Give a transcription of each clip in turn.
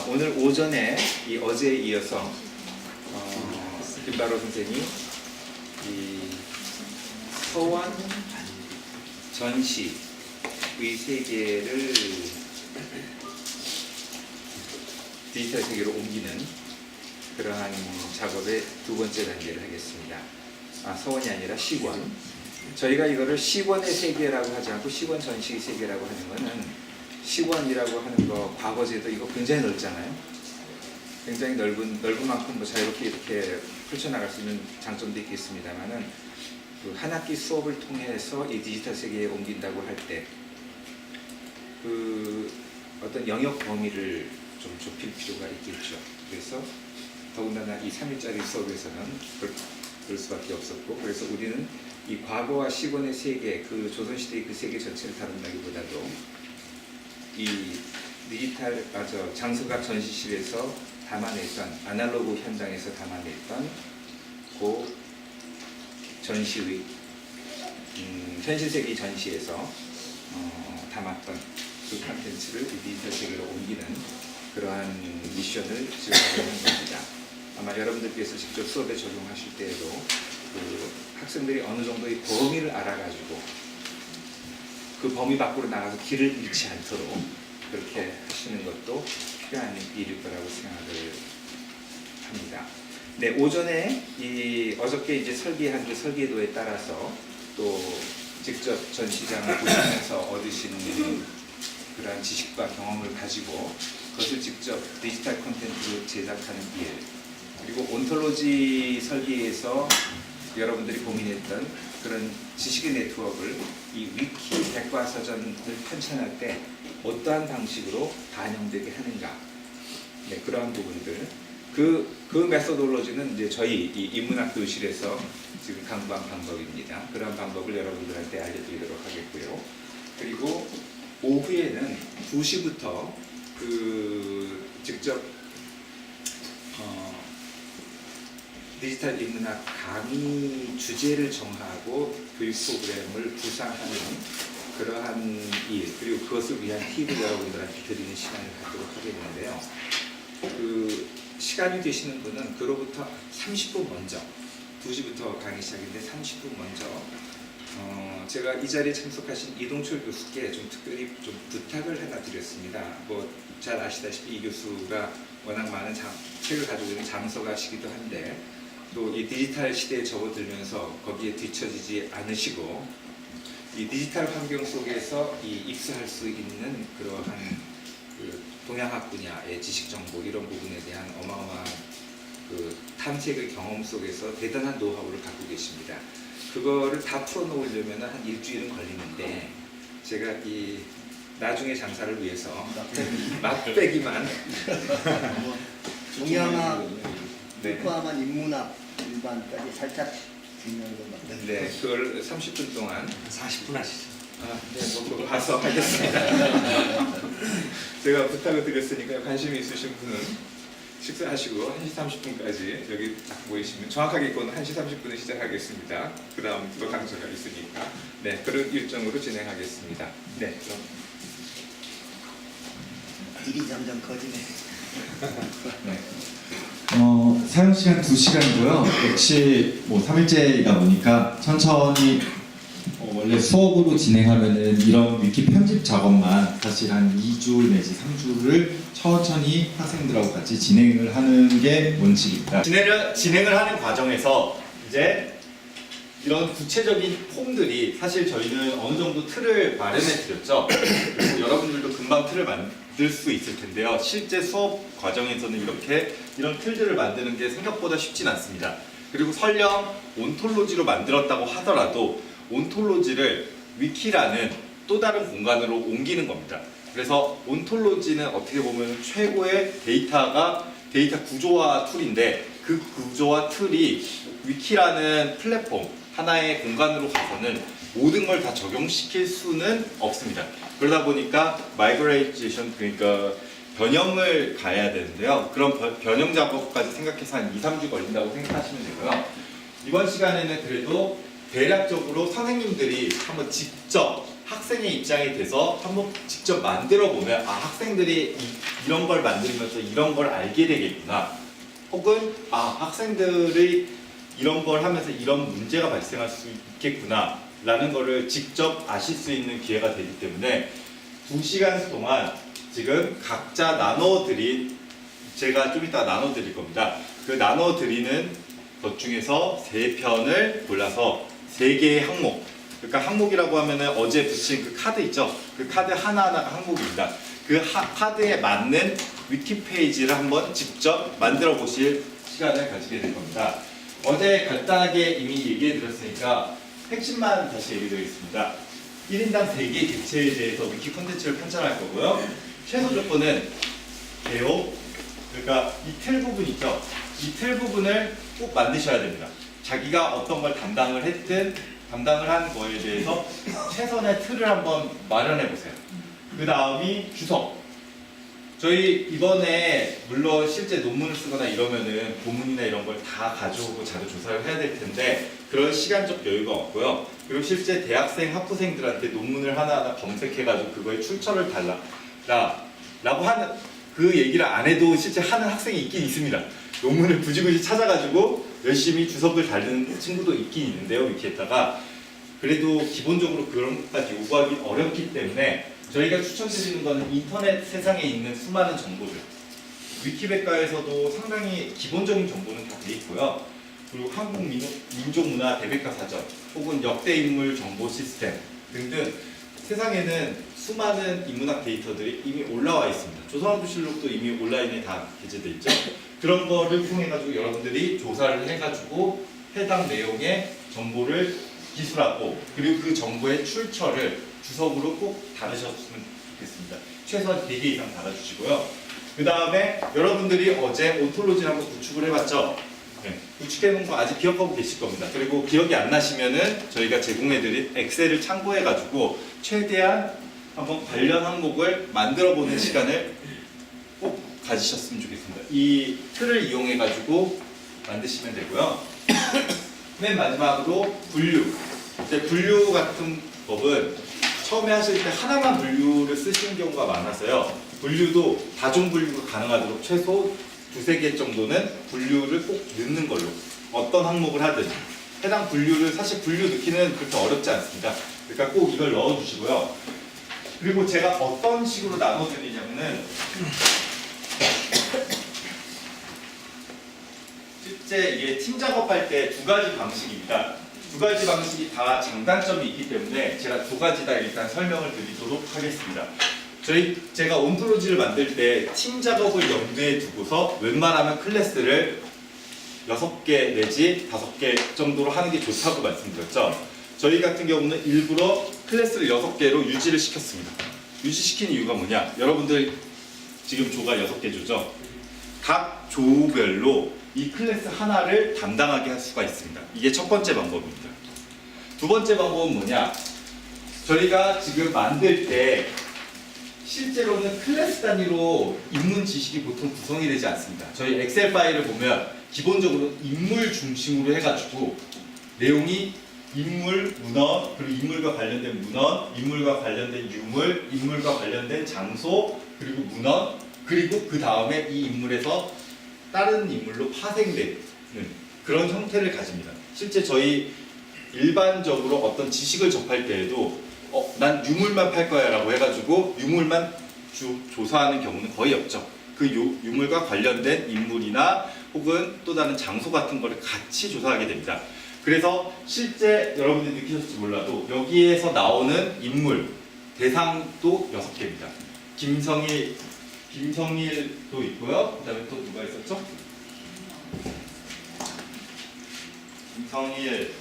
오늘 오전에 어제에 이어서 김바로 선생이 이 서원 전시의 세계를 디지털 세계로 옮기는 그러한 작업의 두 번째 단계를 하겠습니다. 서원이 아니라 시권. 저희가 이거를 시권의 세계라고 하지 않고 시권 전시의 세계라고 하는 것은 시권이라고 하는 거 과거제도 이거 굉장히 넓잖아요. 굉장히 넓은 만큼 뭐 자유롭게 이렇게 펼쳐나갈 수 있는 장점도 있겠습니다만은 그 한 학기 수업을 통해서 이 디지털 세계에 옮긴다고 할 때 그 어떤 영역 범위를 좀 좁힐 필요가 있겠죠. 그래서 더군다나 이 3일짜리 수업에서는 그럴 수밖에 없었고, 그래서 우리는 이 과거와 시권의 세계, 그 조선시대의 그 세계 전체를 다룬다기보다도 이 디지털 장서각 전시실에서 담아냈던 아날로그 현장에서 담아냈던 그 전시의 현실세계 전시에서 담았던 그 콘텐츠를 디지털 세계로 옮기는 그러한 미션을 지원하는 겁니다. 아마 여러분들께서 직접 수업에 적용하실 때에도 그 학생들이 어느 정도의 범위를 알아가지고 그 범위 밖으로 나가서 길을 잃지 않도록 그렇게 하시는 것도 필요한 일일 거라고 생각을 합니다. 네, 오전에 어저께 이제 설계한 그 설계도에 따라서 또 직접 전시장을 보시면서 얻으신 그러한 지식과 경험을 가지고 그것을 직접 디지털 콘텐츠로 제작하는 일, 그리고 온톨로지 설계에서 여러분들이 고민했던 그런 지식의 네트워크를 이 위키 백과사전을 편찬할 때 어떠한 방식으로 반영되게 하는가, 네, 그러한 부분들, 그 메소돌로지는 이제 저희 이 인문학 교실에서 지금 강구한 방법입니다. 그런 방법을 여러분들한테 알려드리도록 하겠고요. 그리고 오후에는 2시부터 그 직접 디지털 인문학 강의 주제를 정하고 교육 프로그램을 구상하는 그러한 일, 그리고 그것을 위한 팁을 여러분들한테 드리는 시간을 갖도록 하겠는데요. 그 시간이 되시는 분은 그로부터 30분 먼저, 2시부터 강의 시작인데 30분 먼저 제가 이 자리에 참석하신 이동철 교수께 좀 특별히 좀 부탁을 하나 드렸습니다. 뭐 잘 아시다시피 이 교수가 워낙 많은 책을 가지고 있는 장서가시기도 한데 또 이 디지털 시대에 접어들면서 거기에 뒤처지지 않으시고 이 디지털 환경 속에서 입수할 수 있는 그러한 그 동양학 분야의 지식 정보 이런 부분에 대한 어마어마한 그 탐색의 경험 속에서 대단한 노하우를 갖고 계십니다. 그거를 다 풀어놓으려면 한 일주일은 걸리는데 제가 이 나중에 장사를 위해서 맛배기만 동양학 네. 포함한 인문학 일반까지 살짝 중요한 것 같아요. 네, 그걸 30분 동안 40분 하시죠. 네, 뭐 그거 봐서 하겠습니다. 제가 부탁을 드렸으니까 관심이 있으신 분은 식사하시고 1시 30분까지 여기 딱 모이시면 정확하게 이건 1시 30분에 시작하겠습니다. 그 다음 또 강좌가 있으니까 네, 그런 일정으로 진행하겠습니다. 네, 그럼 일이 점점 커지네. 네. 사용 시간 2시간이고요. 역시 뭐 3일째이다 보니까 천천히 원래 수업으로 진행하면은 이런 위키 편집 작업만 사실 한 2주 내지 3주를 천천히 학생들하고 같이 진행을 하는 게 원칙입니다. 진행을 하는 과정에서 이제 이런 구체적인 폼들이 사실 저희는 어느 정도 틀을 마련해 드렸죠. 그리고 여러분들도 금방 틀을 만들 수 있을 텐데요. 실제 수업 과정에서는 이런 틀들을 만드는 게 생각보다 쉽진 않습니다. 그리고 설령 온톨로지로 만들었다고 하더라도 온톨로지를 위키라는 또 다른 공간으로 옮기는 겁니다. 그래서 온톨로지는 어떻게 보면 최고의 데이터 구조화 툴인데 그 구조화 툴이 위키라는 플랫폼 하나의 공간으로 가서는 모든 걸 다 적용시킬 수는 없습니다. 그러다 보니까 마이그레이션, 그러니까 변형을 가야 되는데요. 그런 변형 작업까지 생각해서 한 2, 3주 걸린다고 생각하시면 되고요. 이번 시간에는 그래도 대략적으로 선생님들이 한번 직접 학생의 입장이 돼서 한번 직접 만들어 보면 아 학생들이 이런 걸 만들면서 이런 걸 알게 되겠구나. 혹은 아 학생들이 이런 걸 하면서 이런 문제가 발생할 수 있겠구나 라는 거를 직접 아실 수 있는 기회가 되기 때문에 2시간 동안 지금 각자 나눠드린 제가 좀 이따 나눠드릴 겁니다. 그 나눠드리는 것 중에서 3편을 골라서 3개의 항목, 그러니까 항목이라고 하면은 어제 붙인 그 카드 있죠? 그 카드 하나하나가 항목입니다. 그 카드에 맞는 위키 페이지를 한번 직접 만들어 보실 시간을 가지게 될 겁니다. 어제 간단하게 이미 얘기해 드렸으니까 핵심만 다시 얘기해 드리겠습니다. 1인당 3개 객체에 대해서 위키 콘텐츠를 편찬할 거고요. 최소 조건은 개요, 그러니까 이 틀 부분 있죠? 이 틀 부분을 꼭 만드셔야 됩니다. 자기가 어떤 걸 담당을 했든 담당을 한 거에 대해서 최선의 틀을 한번 마련해 보세요. 그 다음이 주석. 저희 이번에 물론 실제 논문을 쓰거나 이러면은 본문이나 이런 걸 다 가져오고 자료 조사를 해야 될 텐데 그런 시간적 여유가 없고요. 그리고 실제 대학생 학부생들한테 논문을 하나하나 검색해가지고 그거에 출처를 달라 라고 하는 그 얘기를 안 해도 실제 하는 학생이 있긴 있습니다. 논문을 굳이 찾아가지고 열심히 주석을 달는 친구도 있긴 있는데요. 위키에다가 그래도 기본적으로 그런 것까지 요구하기 어렵기 때문에 저희가 추천드리는 것은 인터넷 세상에 있는 수많은 정보들, 위키백과에서도 상당히 기본적인 정보는 다 돼 있고요. 그리고 한국 민족문화 대백과 사전 혹은 역대인물 정보 시스템 등등 세상에는 수많은 인문학 데이터들이 이미 올라와 있습니다. 조선왕조실록도 이미 온라인에 다 게재돼 있죠. 그런 거를 통해 가지고 여러분들이 조사를 해가지고 해당 내용의 정보를 기술하고 그리고 그 정보의 출처를 주석으로 꼭 달으셨으면 좋겠습니다. 최소한 4개 이상 달아주시고요. 그 다음에 여러분들이 어제 온톨로지를 한번 구축을 해봤죠? 네, 구축해놓은 거 아직 기억하고 계실 겁니다. 그리고 기억이 안 나시면은 저희가 제공해드린 엑셀을 참고해가지고 최대한 한번 관련 항목을 만들어보는 시간을 꼭 가지셨으면 좋겠습니다. 이 틀을 이용해가지고 만드시면 되고요. 맨 마지막으로 분류. 이제 분류 같은 법은 처음에 하실 때 하나만 분류를 쓰시는 경우가 많아서요. 분류도 다중 분류가 가능하도록 최소 2-3개 정도는 분류를 꼭 넣는 걸로 어떤 항목을 하든 해당 분류를 사실 분류 넣기는 그렇게 어렵지 않습니다. 그러니까 꼭 이걸 넣어주시고요. 그리고 제가 어떤 식으로 나눠드리냐면은 실제 이게 팀 작업할 때 2가지 방식입니다. 2가지 방식이 다 장단점이 있기 때문에 제가 2가지 다 일단 설명을 드리도록 하겠습니다. 제가 온톨로지를 만들 때 팀 작업을 염두에 두고서 웬만하면 클래스를 6개 내지 5개 정도로 하는 게 좋다고 말씀드렸죠. 저희 같은 경우는 일부러 클래스를 6개로 유지를 시켰습니다. 유지시킨 이유가 뭐냐? 여러분들 지금 조가 6개 조죠? 각 조별로 이 클래스 하나를 담당하게 할 수가 있습니다. 이게 첫 번째 방법입니다. 두 번째 방법은 뭐냐? 저희가 지금 만들 때 실제로는 클래스 단위로 인문 지식이 보통 구성이 되지 않습니다. 저희 엑셀 파일을 보면 기본적으로 인물 중심으로 해가지고 내용이 인물, 문헌, 그리고 인물과 관련된 문헌, 인물과 관련된 유물, 인물과 관련된 장소, 그리고 문헌, 그리고 그 다음에 이 인물에서 다른 인물로 파생되는 그런 형태를 가집니다. 실제 저희 일반적으로 어떤 지식을 접할 때에도 난 유물만 팔 거야 라고 해가지고 유물만 조사하는 경우는 거의 없죠. 그 유물과 관련된 인물이나 혹은 또 다른 장소 같은 거를 같이 조사하게 됩니다. 그래서 실제 여러분들이 느끼셨을지 몰라도 여기에서 나오는 인물 대상도 6개입니다. 김성일도 있고요. 그 다음에 또 누가 있었죠? 김성일,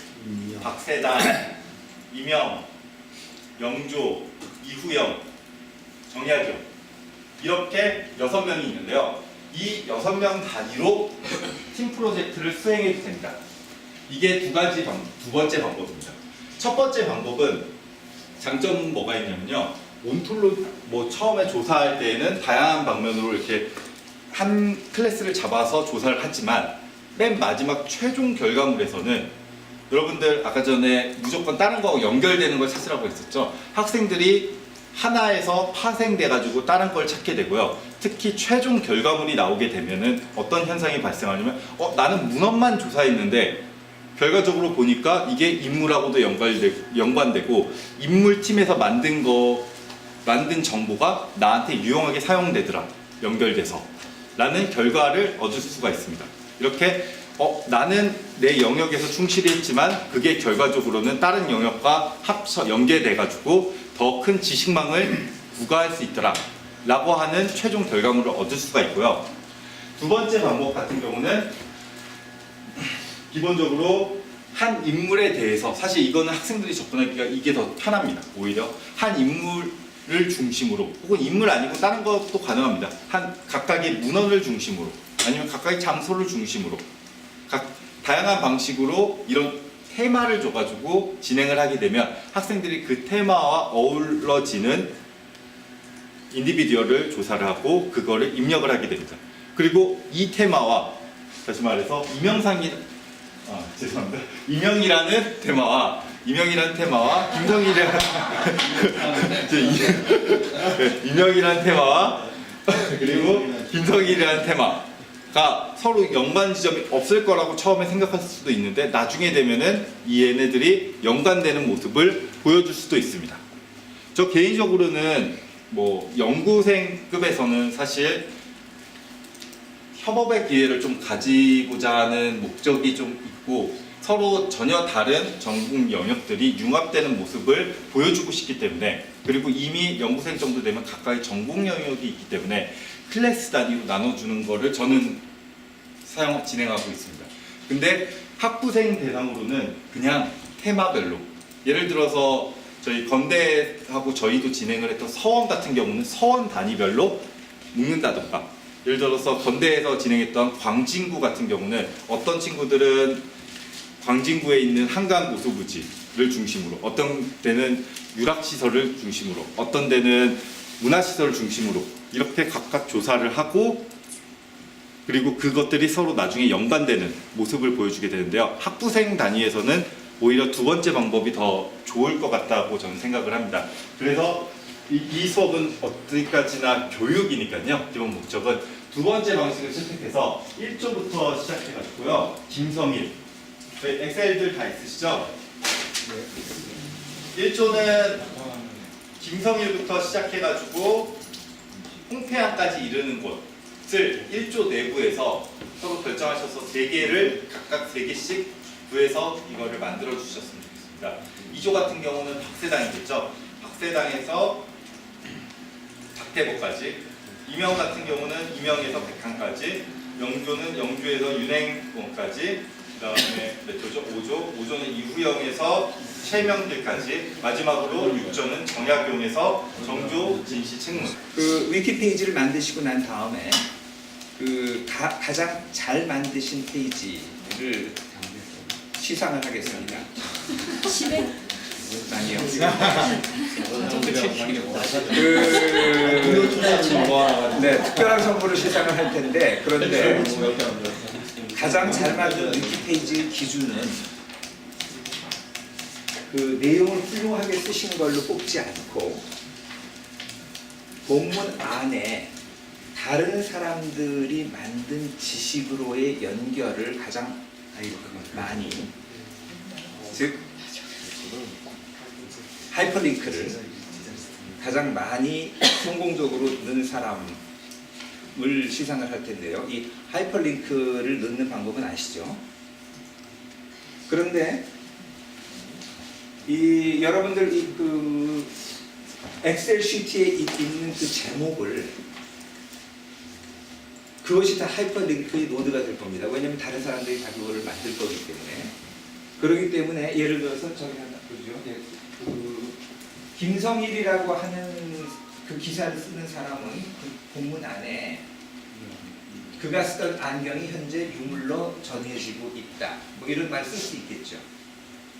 박세단, 이명, 영조, 이후영, 정약용 이렇게 6명이 있는데요. 이 6명 단위로 팀 프로젝트를 수행해도 됩니다. 이게 두 번째 방법입니다. 첫 번째 방법은 장점은 뭐가 있냐면요. 처음에 조사할 때에는 다양한 방면으로 이렇게 한 클래스를 잡아서 조사를 하지만 맨 마지막 최종 결과물에서는 여러분들 아까 전에 무조건 다른 거하고 연결되는 걸 찾으라고 했었죠. 학생들이 하나에서 파생돼 가지고 다른 걸 찾게 되고요. 특히 최종 결과물이 나오게 되면은 어떤 현상이 발생하냐면 나는 문헌만 조사했는데 결과적으로 보니까 이게 인물하고도 연관되고 인물팀에서 만든 정보가 나한테 유용하게 사용되더라. 연결돼서 라는 결과를 얻을 수가 있습니다. 이렇게 나는 내 영역에서 충실히 했지만 그게 결과적으로는 다른 영역과 연계돼 가지고 더 큰 지식망을 부과할 수 있더라 라고 하는 최종 결과물을 얻을 수가 있고요. 두 번째 방법 같은 경우는 기본적으로 한 인물에 대해서, 사실 이거는 학생들이 접근하기가 이게 더 편합니다. 오히려 한 인물을 중심으로, 혹은 인물 아니고 다른 것도 가능합니다. 각각의 문헌을 중심으로, 아니면 각각의 장소를 중심으로 다양한 방식으로 이런 테마를 줘가지고 진행을 하게 되면 학생들이 그 테마와 어우러지는 인디비듀얼을 조사를 하고 그거를 입력을 하게 됩니다. 그리고 이 테마와, 다시 말해서 이명이라는 테마와 이명이라는 테마와 그리고 김성일이라는 테마가 서로 연관 지점이 없을 거라고 처음에 생각했을 수도 있는데 나중에 되면은 이 얘네들이 연관되는 모습을 보여줄 수도 있습니다. 저 개인적으로는 뭐 연구생급에서는 사실 협업의 기회를 좀 가지고자 하는 목적이 좀 있고 서로 전혀 다른 전공 영역들이 융합되는 모습을 보여주고 싶기 때문에, 그리고 이미 연구생 정도 되면 각각의 전공 영역이 있기 때문에 클래스 단위로 나눠주는 거를 저는 진행하고 있습니다. 근데 학부생 대상으로는 그냥 테마별로, 예를 들어서 저희 건대하고 저희도 진행을 했던 서원 같은 경우는 서원 단위별로 묶는다던가, 예를 들어서 건대에서 진행했던 광진구 같은 경우는 어떤 친구들은 광진구에 있는 한강고수부지를 중심으로, 어떤 데는 유락시설을 중심으로, 어떤 데는 문화시설을 중심으로 이렇게 각각 조사를 하고, 그리고 그것들이 서로 나중에 연관되는 모습을 보여주게 되는데요. 학부생 단위에서는 오히려 두 번째 방법이 더 좋을 것 같다고 저는 생각을 합니다. 그래서 이 수업은 어디까지나 교육이니까요. 기본 목적은 두 번째 방식을 채택해서 1조부터 시작해가지고요. 김성일, 저희 엑셀들 다 있으시죠? 네. 1조는 김성일부터 시작해가지고 홍태안까지 이르는 곳을 1조 내부에서 서로 결정하셔서 3개를 각각 3개씩 구해서 이거를 만들어 주셨으면 좋겠습니다. 2조 같은 경우는 박세당이겠죠. 박세당에서 박태보까지, 이명 같은 경우는 이명에서 백항까지, 영조는 영조에서 윤행공까지, 그 다음에 몇 조죠? 5조는 이후영에서 최명길까지, 마지막으로 6조는 정약용에서 정조, 진시, 책문. 그 위키페이지를 만드시고 난 다음에 가장 잘 만드신 페이지를 시상을 하겠습니다. 아니요. 특별한 선물을 시상을 할 텐데, 그런데 가장 잘 만든 위키페이지 기준은 그 내용을 훌륭하게 쓰신 걸로 뽑지 않고 본문 안에 다른 사람들이 만든 지식으로의 연결을 가장 많이, 즉 하이퍼링크를 가장 많이 성공적으로 넣은 사람을 시상을 할 텐데요. 이 하이퍼링크를 넣는 방법은 아시죠? 그런데 여러분들 그 엑셀 시트에 있는 그 제목을, 그것이 다 하이퍼링크의 노드가 될 겁니다. 왜냐하면 다른 사람들이 다 그거를 만들 거기 때문에. 그렇기 때문에 예를 들어서 저기 하나 보죠. 김성일이라고 하는 그 기사를 쓰는 사람은 그 본문 안에 그가 쓰던 안경이 현재 유물로 전해지고 있다, 뭐 이런 말 쓸 수 있겠죠.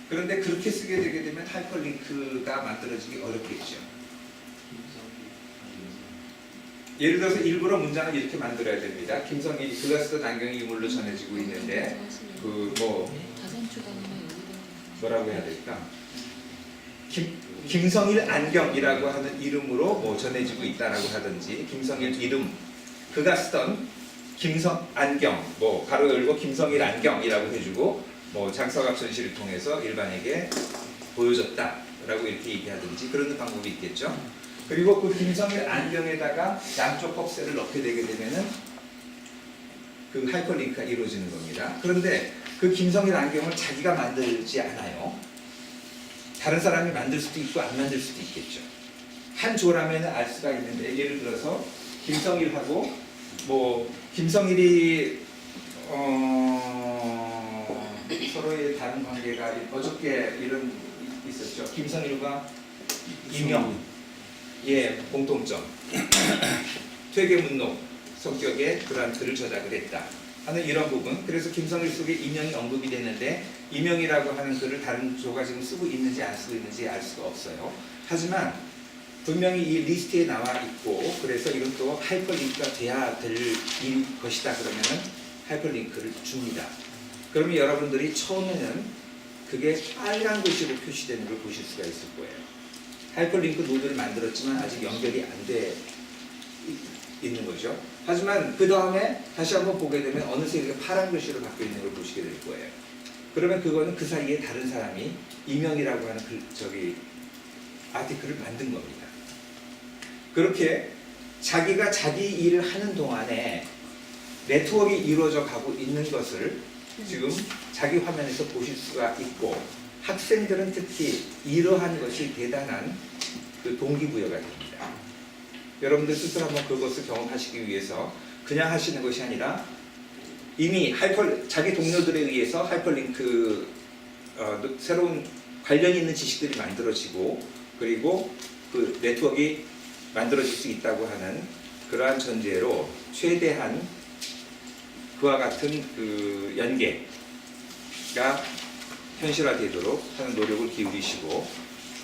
그런데 그렇게 쓰게 되게 되면 하이퍼링크가 만들어지기 어렵겠죠. 예를 들어서 일부러 문장을 이렇게 만들어야 됩니다. 김성일이 그가 쓰던 안경이 유물로 전해지고 있는데 뭐라고 해야 될까? 김성일 안경이라고 하는 이름으로 뭐 전해지고 있다라고 하든지, 김성일 이름, 그가 쓰던 김성 안경, 뭐 가로 열고 김성일 안경이라고 해주고 뭐 장서갑 전시를 통해서 일반에게 보여줬다라고 이렇게 얘기하든지 그런 방법이 있겠죠. 그리고 그 김성일 안경에다가 양쪽 컵셀을 넣게 되게 되면은 그 하이퍼링크가 이루어지는 겁니다. 그런데 그 김성일 안경을 자기가 만들지 않아요. 다른 사람이 만들 수도 있고 안 만들 수도 있겠죠. 한 조라면은 알 수가 있는데, 예를 들어서 김성일하고 뭐 김성일이 서로의 다른 관계가 어저께 이런 있었죠. 김성일과 이명 예 공통점 퇴계문록 성격의 그러한 글을 저작을 했다 하는 이런 부분. 그래서 김성일 속에 이명이 언급이 됐는데 이명이라고 하는 글을 다른 조가 지금 쓰고 있는지 안 쓰고 있는지 알 수가 없어요. 하지만 분명히 이 리스트에 나와 있고, 그래서 이건 또 하이퍼링크가 돼야 될 것이다 그러면은 하이퍼링크를 줍니다. 그러면 여러분들이 처음에는 그게 빨간 글씨로 표시되는 걸 보실 수가 있을 거예요. 하이퍼링크 노드를 만들었지만 아직 연결이 안 돼 있는 거죠. 하지만 그 다음에 다시 한번 보게 되면 어느새 이렇게 파란 글씨로 바뀌어 있는 걸 보시게 될 거예요. 그러면 그거는 그 사이에 다른 사람이 이명이라고 하는 아티클을 만든 겁니다. 그렇게 자기가 자기 일을 하는 동안에 네트워크가 이루어져 가고 있는 것을 지금 자기 화면에서 보실 수가 있고, 학생들은 특히 이러한 것이 대단한 그 동기부여가 됩니다. 여러분들 스스로 한번 그것을 경험하시기 위해서 그냥 하시는 것이 아니라 이미 자기 동료들에 의해서 하이퍼링크 새로운 관련 있는 지식들이 만들어지고, 그리고 그 네트워크가 만들어질 수 있다고 하는 그러한 전제로 최대한 그와 같은 그 연계가 현실화되도록 하는 노력을 기울이시고,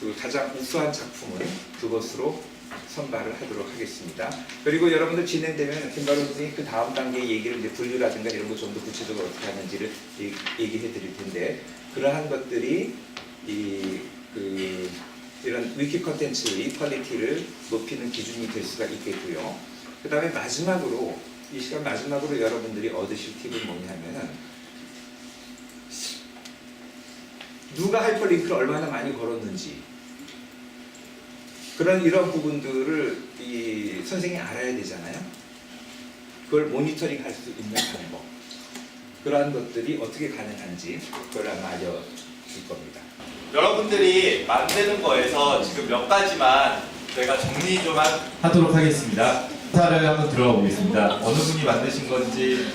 그 가장 우수한 작품은 그것으로 선발을 하도록 하겠습니다. 그리고 여러분들 진행되면 김바로 선생님이 그 다음 단계의 얘기를 이제 분류라든가 이런 거 좀 더 구체적으로 어떻게 하는지를 얘기해 드릴 텐데, 그러한 것들이 이런 위키 컨텐츠의 퀄리티를 높이는 기준이 될 수가 있겠고요. 그 다음에 마지막으로, 이 시간 마지막으로 여러분들이 얻으실 팁은 뭐냐면은, 누가 하이퍼링크를 얼마나 많이 걸었는지, 이런 부분들을 이 선생님이 알아야 되잖아요. 그걸 모니터링 할 수 있는 방법, 그러한 것들이 어떻게 가능한지 그걸 아마 알려줄 겁니다. 여러분들이 만드는 거에서 지금 몇 가지만 저희가 정리 좀 하도록 하겠습니다. 스타를 한번 들어가 보겠습니다. 어느 분이 만드신 건지.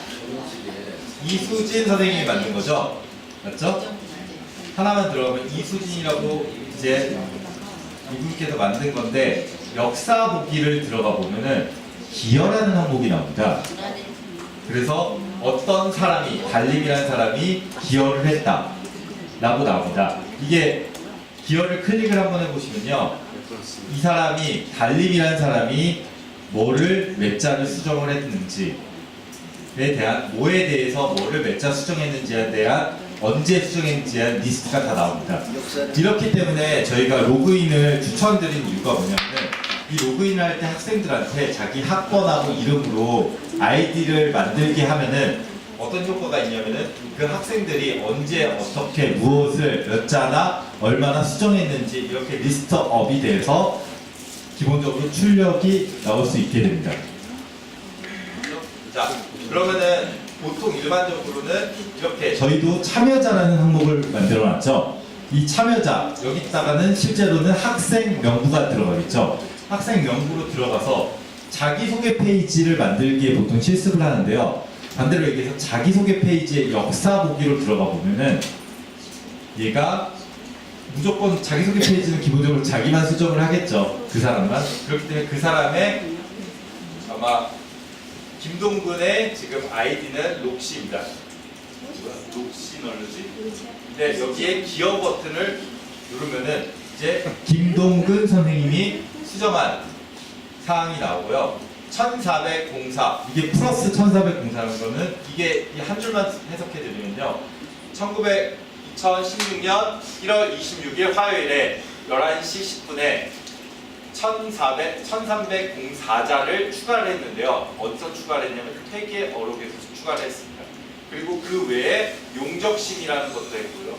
이수진 선생님이 만든 거죠? 맞죠? 하나만 들어가면 이수진이라고 이제 이분께서 만든 건데, 역사 보기를 들어가 보면은 기여라는 항목이 나옵니다. 그래서 어떤 사람이, 달림이라는 사람이 기여를 했다 라고 나옵니다. 이게 기여를 클릭을 한번 해보시면요, 이 사람이, 달림이라는 사람이 뭐를 몇 자를 수정을 했는지에 대한, 뭐에 대해서 뭐를 몇 자 수정했는지에 대한, 언제 수정했는지에 대한 리스트가 다 나옵니다. 이렇기 때문에 저희가 로그인을 추천드리는 이유가 뭐냐면, 이 로그인을 할 때 학생들한테 자기 학번하고 이름으로 아이디를 만들게 하면은 어떤 효과가 있냐면은, 그 학생들이 언제 어떻게 무엇을 몇 자나 얼마나 수정했는지 이렇게 리스트업이 돼서 기본적으로 출력이 나올 수 있게 됩니다. 자, 그러면은 보통 일반적으로는 이렇게 저희도 참여자라는 항목을 만들어놨죠. 이 참여자, 여기다가는 실제로는 학생 명부가 들어가겠죠. 학생 명부로 들어가서 자기소개 페이지를 만들기에 보통 실습을 하는데요. 반대로 얘기해서 자기소개 페이지의 역사 보기로 들어가 보면은 얘가 무조건 자기소개 페이지는 기본적으로 자기만 수정을 하겠죠. 그 사람만. 그렇기 때문에 그 사람의 아마 김동근의 지금 아이디는 록시입니다. 록시널지. 네, 여기에 기여 버튼을 누르면은 이제 김동근 선생님이 수정한 사항이 나오고요. 1404, 이게 플러스 1404라는 거는, 이게 한 줄만 해석해 드리면요, 2016년 1월 26일 화요일에 11시 10분에 1304자를 추가를 했는데요. 어디서 추가를 했냐면 회계 어록에서 추가를 했습니다. 그리고 그 외에 용적심이라는 것도 했고요.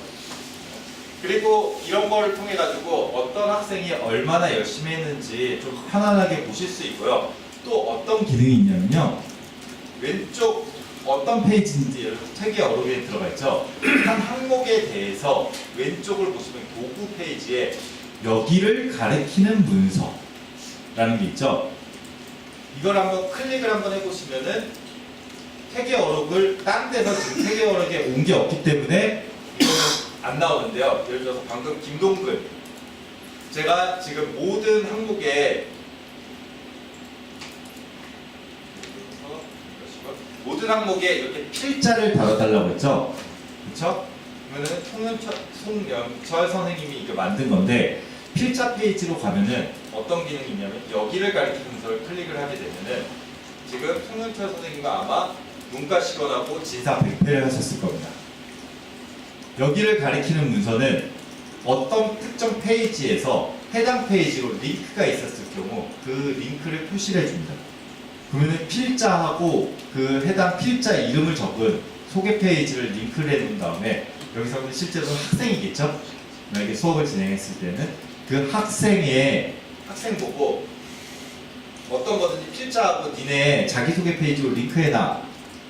그리고 이런 거를 통해 가지고 어떤 학생이 얼마나 열심히 했는지 좀 편안하게 보실 수 있고요. 또 어떤 기능이 있냐면요. 왼쪽 어떤 페이지인지 여러분 회계 어록에 들어가 있죠. 한 항목에 대해서 왼쪽을 보시면 도구 페이지에 여기를 가리키는 문서라는 게 있죠. 이걸 한번 클릭을 한번 해보시면은 회계 어록을 딴 데서 지금 회계 어록에 온 게 없기 때문에 이거는 안 나오는데요. 예를 들어서 방금 김동근 제가 지금 모든 항목에 이렇게 필자를 달아달라고 했죠. 필자 그러면은 송영철 선생님이 이거 만든 건데 필자 페이지로 가면은 어떤 기능이 있냐면 여기를 가리키는 문서를 클릭을 하게 되면은 지금 송영철 선생님과 아마 문과 시건하고 진사 100회를 하셨을 겁니다. 여기를 가리키는 문서는 어떤 특정 페이지에서 해당 페이지로 링크가 있었을 경우 그 링크를 표시를 해줍니다. 그러면은 필자하고 그 해당 필자 이름을 적은 소개 페이지를 링크를 해놓은 다음에 여기서는 실제로는 학생이겠죠? 만약에 수업을 진행했을 때는 그 학생 보고 어떤 거든지 필자하고 니네 자기소개 페이지로 링크해놔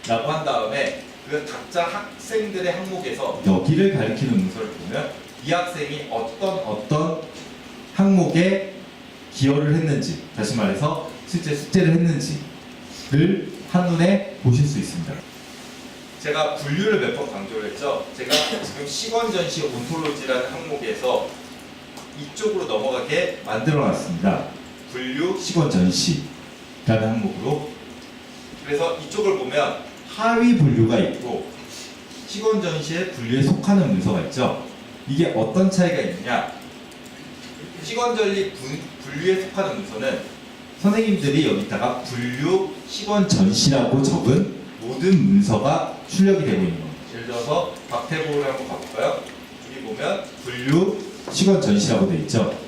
라고 한 다음에 그 각자 학생들의 항목에서 여기를 가리키는 문서를 보면 이 학생이 어떤 항목에 기여를 했는지, 다시 말해서 실제 숙제를 했는지를 한눈에 보실 수 있습니다. 제가 분류를 몇 번 강조를 했죠. 제가 지금 시건전시 온톨로지라는 항목에서 이쪽으로 넘어가게 만들어놨습니다. 분류 시건전시라는 항목으로. 그래서 이쪽을 보면 하위 분류가 있고 시건전시의 분류에 속하는 문서가 있죠. 이게 어떤 차이가 있느냐? 시건전시 분류에 속하는 문서는 선생님들이 여기다가 분류 시건전시라고 적은 모든 문서가 출력이 되고 있는 겁니다. 예를 들어서 박태보를 한번 가볼까요? 여기 보면 분류 시건전시라고 되어 있죠.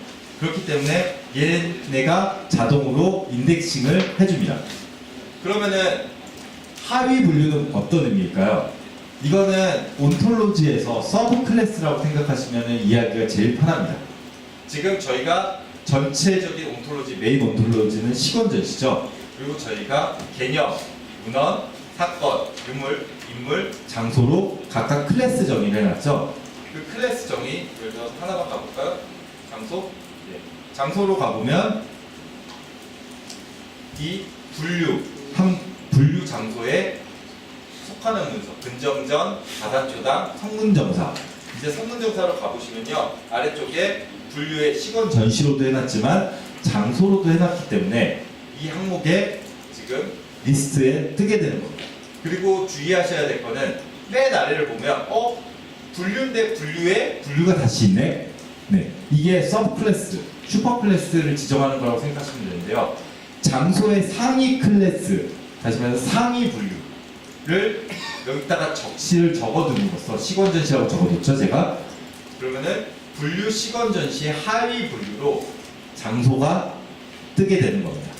그렇기 때문에 얘네가 자동으로 인덱싱을 해줍니다. 그러면은 하위 분류는 어떤 의미일까요? 이거는 온톨로지에서 서브 클래스라고 생각하시면 이해하기가 제일 편합니다. 지금 저희가 전체적인 온톨로지, 메인 온톨로지는 시건전시죠. 그리고 저희가 개념, 문헌, 사건, 유물, 인물, 장소로 각각 클래스 정의를 해놨죠. 그 클래스 정의 예를 들어서 하나만 가볼까요? 장소? 네. 장소로 가보면 이 분류 장소에 속하는 문서, 근정전, 가산초당, 성문정사 이제 성문정사로 가보시면요 아래쪽에 분류의 시건 전시로도 해놨지만 장소로도 해놨기 때문에 이 항목에 지금 리스트에 뜨게 되는 겁니다. 그리고 주의하셔야 될 거는 맨 아래를 보면 분류인데 분류에 분류가 다시 있네. 네, 이게 서브 클래스, 슈퍼 클래스를 지정하는 거라고 생각하시면 되는데요. 장소의 상위 클래스, 다시 말해서 상위 분류를 여기다가 적시를 적어두는것서 시건전시라고 적어뒀죠, 제가. 그러면은 분류 시건전시의 하위 분류로 장소가 뜨게 되는 겁니다.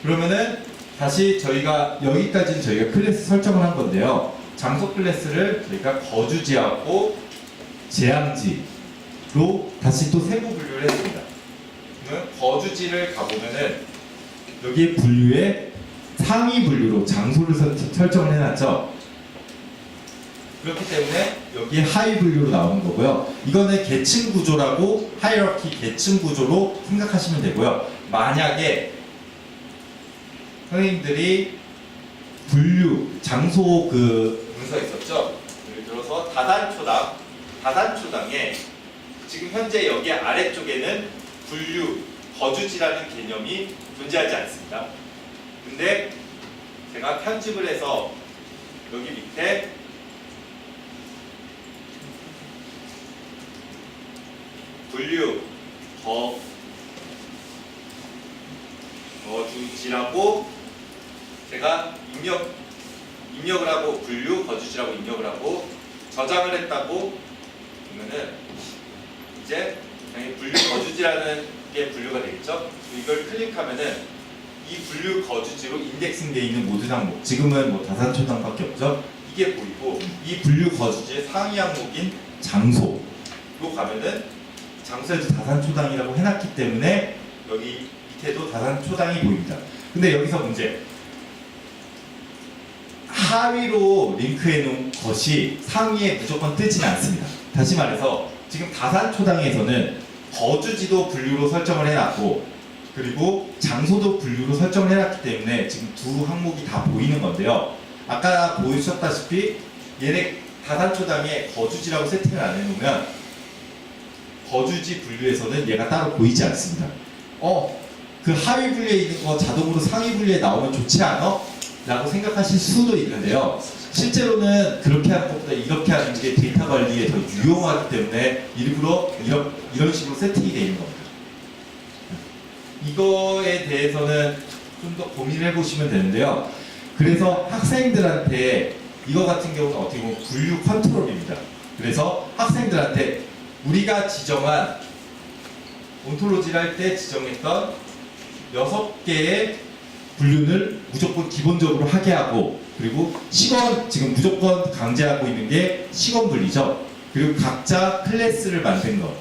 그러면은 다시 저희가 여기까지는 저희가 클래스 설정을 한 건데요. 장소 클래스를 저희가 거주지하고 제한지로 다시 또 세부 분류를 했습니다. 그러면 거주지를 가보면은 여기에 분류에 상위 분류로 장소를 설정을 해놨죠. 그렇기 때문에 여기에 하위 분류로 나오는 거고요. 이거는 계층 구조라고 하이러키 계층 구조로 생각하시면 되고요. 만약에 선생님들이 분류 장소 그 문서 있었죠. 예를 들어서 다단초당에 지금 현재 여기 아래쪽에는 분류 거주지라는 개념이 존재하지 않습니다. 근데 제가 편집을 해서 여기 밑에 분류 거주지라고 제가 입력을 하고 분류 거주지라고 입력을 하고 저장을 했다고 그러면은 이제 당연히 분류 거주지라는 게 분류가 되겠죠. 이걸 클릭하면은 이 분류 거주지로 인덱싱되어 있는 모든 항목, 지금은 뭐 다산초당밖에 없죠. 이게 보이고 이 분류 거주지의 상위 항목인 장소로 가면은 장소에도 다산초당이라고 해놨기 때문에 여기 밑에도 다산초당이 보입니다. 근데 여기서 문제, 하위로 링크해 놓은 것이 상위에 무조건 뜨지는 않습니다. 다시 말해서 지금 다산초당에서는 거주지도 분류로 설정을 해놨고 그리고 장소도 분류로 설정을 해놨기 때문에 지금 두 항목이 다 보이는 건데요. 아까 보여주셨다시피 얘네 다산초당에 거주지라고 세팅을 안 해놓으면 거주지 분류에서는 얘가 따로 보이지 않습니다. 그 하위 분류에 있는 거 자동으로 상위 분류에 나오면 좋지 않아? 라고 생각하실 수도 있는데요. 실제로는 그렇게 하는 것보다 이렇게 하는 게 데이터 관리에 더 유용하기 때문에 일부러 이런 식으로 세팅이 되어 있는 겁니다. 이거에 대해서는 좀 더 고민을 해보시면 되는데요. 그래서 학생들한테 이거 같은 경우는 어떻게 보면 분류 컨트롤입니다. 그래서 학생들한테 우리가 지정한 온톨로지를 할 때 지정했던 6개의 분류를 무조건 기본적으로 하게 하고 그리고 시건 지금 무조건 강제하고 있는 게 시건 분리죠. 그리고 각자 클래스를 만든 거,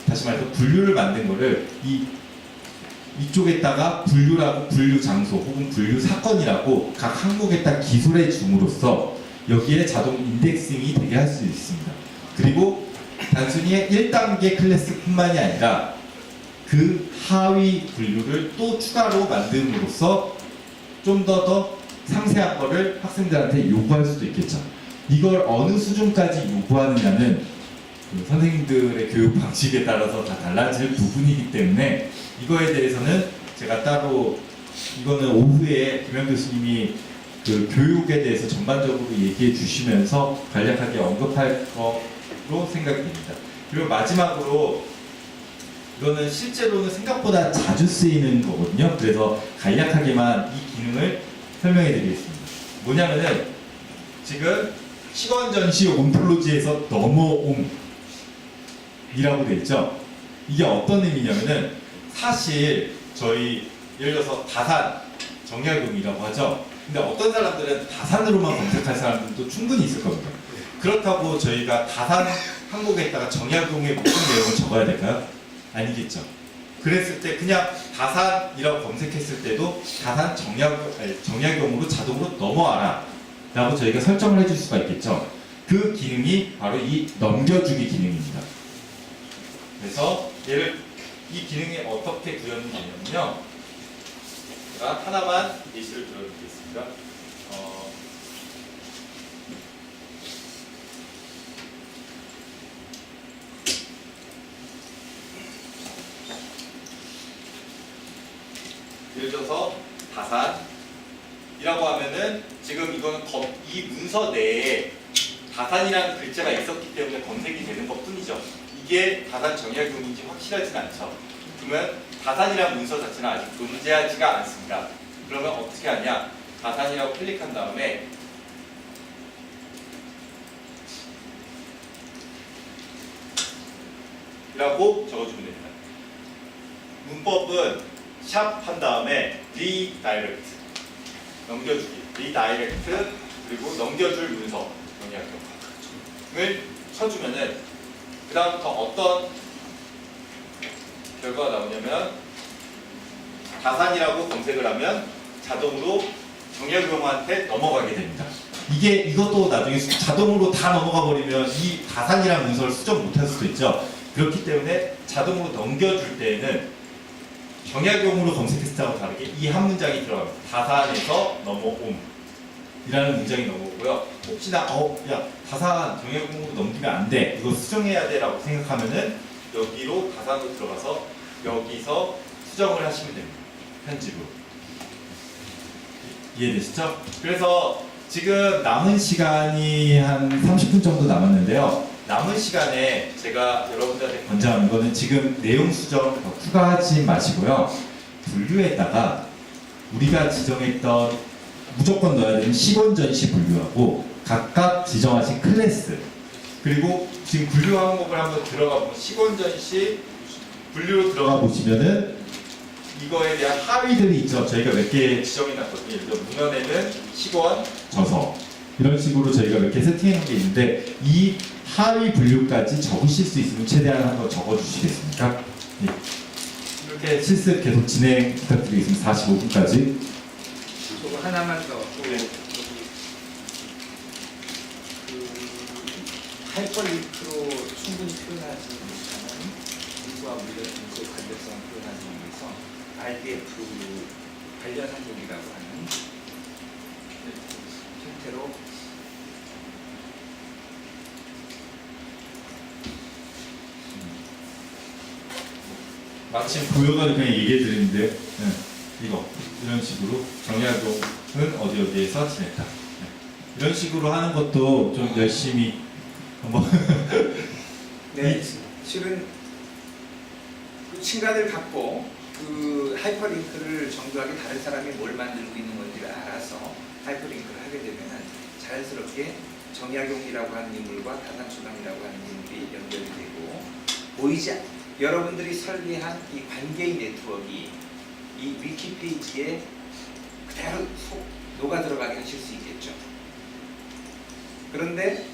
다시 말해서 분류를 만든 거를 이쪽에다가 분류라고 분류 장소 혹은 분류 사건이라고 각 항목에다 기술해 줌으로써 여기에 자동 인덱싱이 되게 할 수 있습니다. 그리고 단순히 1단계 클래스뿐만이 아니라 그 하위 분류를 또 추가로 만듦으로써 좀 더 상세한 거를 학생들한테 요구할 수도 있겠죠. 이걸 어느 수준까지 요구하느냐는 그 선생님들의 교육 방식에 따라서 다 달라질 부분이기 때문에 이거에 대해서는 제가 따로 이거는 오후에 김현 교수님이 그 교육에 대해서 전반적으로 얘기해 주시면서 간략하게 언급할 거로 생각이 됩니다. 그리고 마지막으로 이거는 실제로는 생각보다 자주 쓰이는 거거든요. 그래서 간략하게만 이 기능을 설명해 드리겠습니다. 뭐냐면은 지금 시건전시 온톨로지에서 넘어옴이라고 되어 있죠. 이게 어떤 의미냐면은 사실 저희 예를 들어서 다산 정약용이라고 하죠. 근데 어떤 사람들은 다산으로만 검색할 사람들도 충분히 있을 겁니다. 그렇다고 저희가 다산 항목에다가 정약용의 모든 내용을 적어야 될까요? 아니겠죠. 그랬을 때 그냥 다산이라고 검색했을 때도 다산 정약용으로 자동으로 넘어와라 라고 저희가 설정을 해줄 수가 있겠죠. 그 기능이 바로 이 넘겨주기 기능입니다. 그래서 이 기능이 어떻게 구현되냐면요. 제가 하나만 예시를 들어드리겠습니다. 예를 들어서 다산이라고 하면은 지금 이거는 이 문서 내에 다산이라는 글자가 있었기 때문에 검색이 되는 것 뿐이죠. 이게 다산 정약용인지 확실하진 않죠. 그러면 다산이라는 문서 자체는 아직 존재하지가 않습니다. 그러면 어떻게 하냐? 다산이라고 클릭한 다음에 라고 적어주면 됩니다. 문법은 샵 한 다음에 리다이렉트 넘겨주기, 리다이렉트 그리고 넘겨줄 문서 정약용을 쳐주면은 그 다음부터 어떤 결과가 나오냐면 다산이라고 검색을 하면 자동으로 정약용한테 넘어가게 됩니다. 이것도 나중에 자동으로 다 넘어가 버리면 이 다산이라는 문서를 수정 못할 수도 있죠. 그렇기 때문에 자동으로 넘겨줄 때에는 정약용으로 검색했을 때하고 다르게 이 한 문장이 들어갑니다. 다산에서 넘어옴 이라는 문장이 넘어오고요. 혹시나 야 다산 정약용으로 넘기면 안 돼, 이거 수정해야 돼 라고 생각하면은 여기로 다산으로 들어가서 여기서 수정을 하시면 됩니다. 편집으로. 이해되시죠? 그래서 지금 남은 시간이 한 30분 정도 남았는데요. 남은 시간에 제가 여러분들한테 권장하는 거는 지금 내용 수정 더 추가하지 마시고요. 분류에다가 우리가 지정했던 무조건 넣어야 되는 시건전시 분류하고 각각 지정하신 클래스 그리고 지금 분류 항목을 한번 들어가 보면 식원전시 분류로 들어가 보시면은 이거에 대한 하위들이 있죠. 저희가 몇 개 지정해 놨거든요. 예를 들어 문헌에는 식원, 저서 이런 식으로 저희가 몇 개 세팅해 놓은 게 있는데 이 하위 분류까지 적으실 수 있으면 최대한 한번 적어 주시겠습니까? 네. 이렇게 실습 계속 진행 부탁드리겠습니다. 45분까지. 저거 하나만 더. 네. 그 하이퍼링크로 충분히 표현하지 못하는 문서와 문서의 관계성을 표현하기 위해서 RDF 관련 항목이라고 하는 형태로 마침 보여가지고 그냥 얘기해 드리는데 이거 이런 식으로 정약용은 어디 어디에서 지냈다. 이런 식으로 하는 것도 좀 열심히 한번 네, 실은 그 친간을 갖고 그 하이퍼링크를 정교하게 다른 사람이 뭘 만들고 있는 건지를 알아서 하이퍼링크를 하게 되면은 자연스럽게 정약용이라고 하는 인물과 다산초당이라고 하는 인물이 연결이 되고 여러분들이 설계한 이 관계의 네트워크가 이 위키페이지에 그대로 속 녹아 들어가게 하실 수 있겠죠. 그런데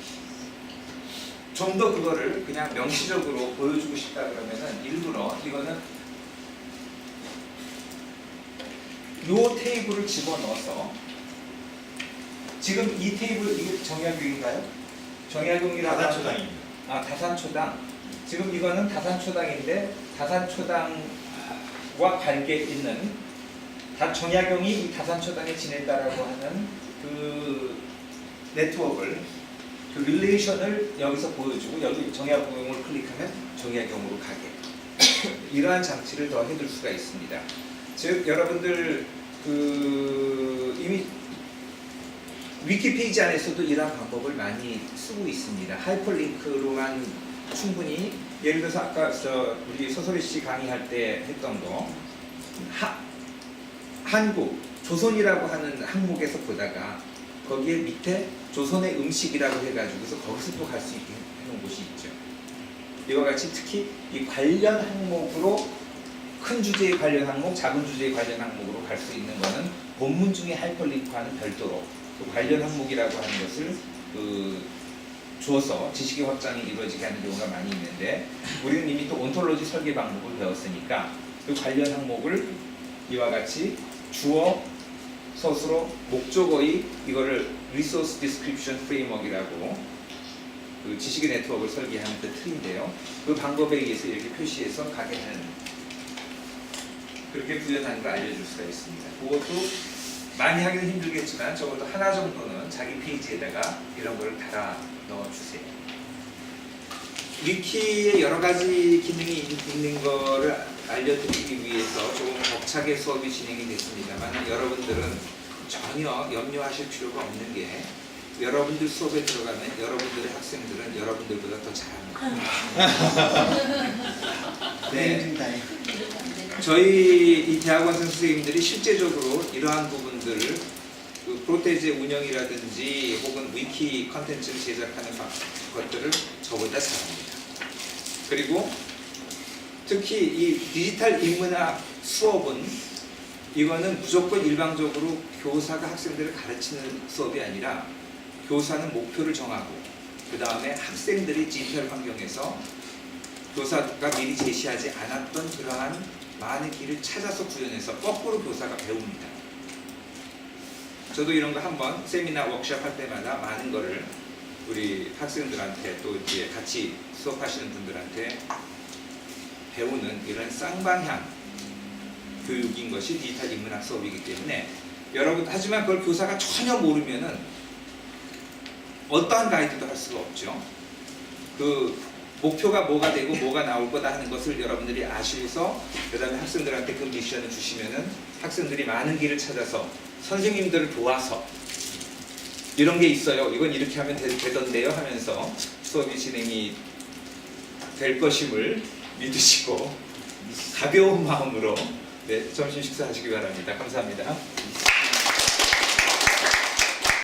좀 더 그거를 그냥 명시적으로 보여주고 싶다 그러면은 일부러 이거는 요 테이블을 집어넣어서 지금 이 테이블 이게 정약용인가요? 정약용이라고 다산초당입니다. 다산초당. 지금 이거는 다산초당인데 다산초당과 관계 있는 정약용이 이 다산초당에 지냈다라고 하는 그 네트워크를 그 릴레이션을 여기서 보여주고 여기 정약용을 클릭하면 정약용으로 가게 이러한 장치를 더 해둘 수가 있습니다. 즉 여러분들 그 이미 위키페이지 안에서도 이러한 방법을 많이 쓰고 있습니다. 하이퍼링크로만 충분히 예를 들어서 아까 우리 서소리 씨 강의할 때 했던 거 한국 조선이라고 하는 항목에서 보다가 거기에 밑에 조선의 음식이라고 해가지고서 거기서 또 갈 수 있게 해놓은 곳이 있죠. 이와 같이 특히 이 관련 항목으로 큰 주제의 관련 항목, 작은 주제의 관련 항목으로 갈 수 있는 거는 본문 중에 하이퍼링크와는 별도로 그 관련 항목이라고 하는 것을 주어서 지식의 확장이 이루어지게 하는 경우가 많이 있는데 우리는 이미 또 온톨로지 설계 방법을 배웠으니까 그 관련 항목을 이와 같이 주어, 서술어, 목적어의 이거를 Resource Description Framework이라고 그 지식의 네트워크를 설계하는 그 틀인데요. 그 방법에 의해서 이렇게 표시해서 가게 하는 그렇게 구현하는 걸 알려줄 수가 있습니다. 그것도 많이 하기는 힘들겠지만 적어도 하나 정도는 자기 페이지에다가 이런 걸 달아 넣어주세요. 위키에 여러 가지 기능이 있는 거를 알려드리기 위해서 조금 벅차게 수업이 진행이 됐습니다만 여러분들은 전혀 염려하실 필요가 없는 게 여러분들 수업에 들어가면 여러분들의 학생들은 여러분들보다 더 잘합니다. 네. 저희 이 대학원생 선생님들이 실제적으로 이러한 부분들을 그 프로테이지의 운영이라든지 혹은 위키 컨텐츠를 제작하는 것들을 저보다 잘합니다. 그리고 특히 이 디지털 인문학 수업은 이거는 무조건 일방적으로 교사가 학생들을 가르치는 수업이 아니라 교사는 목표를 정하고 그 다음에 학생들이 디지털 환경에서 교사가 미리 제시하지 않았던 그러한 많은 길을 찾아서 구현해서 거꾸로 교사가 배웁니다. 저도 이런 거 한번 세미나 워크숍 할 때마다 많은 거를 우리 학생들한테 또 이제 같이 수업하시는 분들한테 배우는 이런 쌍방향 교육인 것이 디지털 인문학 수업이기 때문에 여러분 하지만 그걸 교사가 전혀 모르면은 어떠한 가이드도 할 수가 없죠. 그 목표가 뭐가 되고 뭐가 나올 거다 하는 것을 여러분들이 아시고서 그 다음에 학생들한테 그 미션을 주시면은 학생들이 많은 길을 찾아서 선생님들을 도와서 이런 게 있어요. 이건 이렇게 하면 되던데요 하면서 수업이 진행이 될 것임을 믿으시고 가벼운 마음으로 점심 식사하시기 바랍니다. 감사합니다.